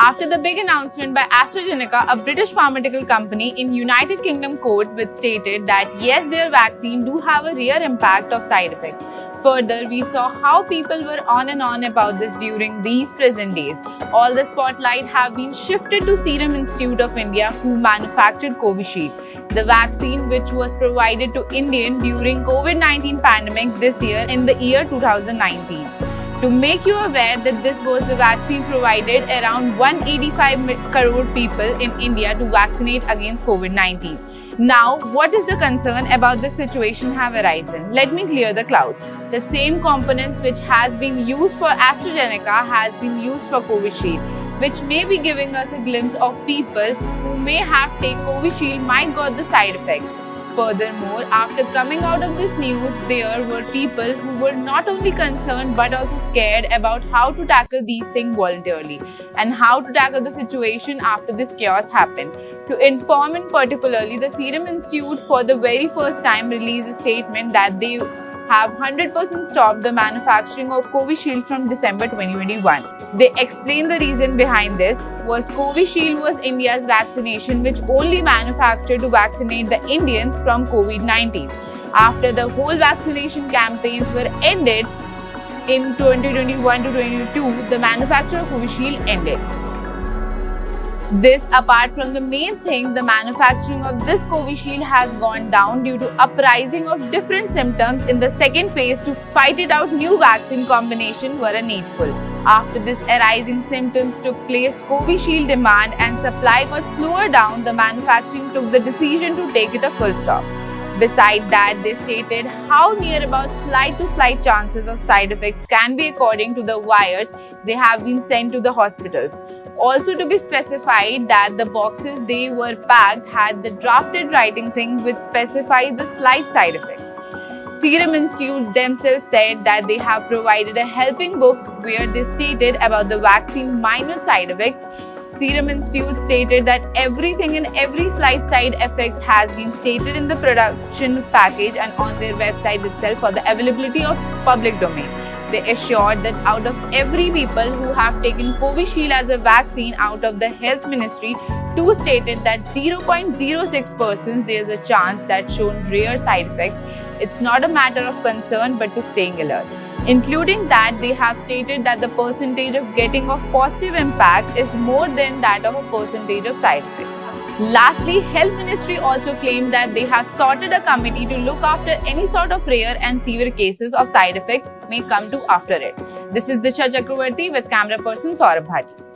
after the big announcement by AstraZeneca, a British pharmaceutical company in United Kingdom court, which stated that yes, their vaccine do have a rare impact of side effects. Further, we saw how people were on and on about this during these present days. All the spotlight have been shifted to Serum Institute of India, who manufactured Covishield, the vaccine which was provided to Indians during COVID-19 pandemic this year in the year 2019. To make you aware that this was the vaccine provided around 185 crore people in India to vaccinate against COVID-19. Now, what is the concern about this situation have arisen? Let me clear the clouds. The same components which has been used for AstraZeneca has been used for Covishield, which may be giving us a glimpse of people who may have taken Covishield might got the side effects. Furthermore, after coming out of this news, there were people who were not only concerned but also scared about how to tackle these things voluntarily and how to tackle the situation after this chaos happened. To inform in particularly, the Serum Institute for the very first time released a statement that they have 100% stopped the manufacturing of Covishield from December 2021. They explained the reason behind this was Covishield was India's vaccination which only manufactured to vaccinate the Indians from COVID-19. After the whole vaccination campaigns were ended in 2021 to 2022, the manufacture of Covishield ended. This, apart from the main thing, the manufacturing of this Covishield has gone down due to uprising of different symptoms in the second phase. To fight it out, new vaccine combination were needful. After this arising symptoms took place, Covishield demand and supply got slower down. The manufacturing took the decision to take it a full stop. Besides that, they stated how near about slight to slight chances of side effects can be according to the wires they have been sent to the hospitals. Also to be specified that the boxes they were packed had the drafted writing thing which specifies the slight side effects. Serum Institute themselves said that they have provided a helping book where they stated about the vaccine minor side effects. Serum Institute stated that everything and every slight side effects has been stated in the production package and on their website itself for the availability of public domain. They assured that out of every people who have taken Covishield as a vaccine out of the health ministry, two stated that 0.06% there is a chance that shown rare side effects. It's not a matter of concern but to staying alert. Including that, they have stated that the percentage of getting of positive impact is more than that of a percentage of side effects. Lastly, Health Ministry also claimed that they have sorted a committee to look after any sort of rare and severe cases of side effects may come to after it. This is Disha Chakravarti with camera person Saurabh Bhati.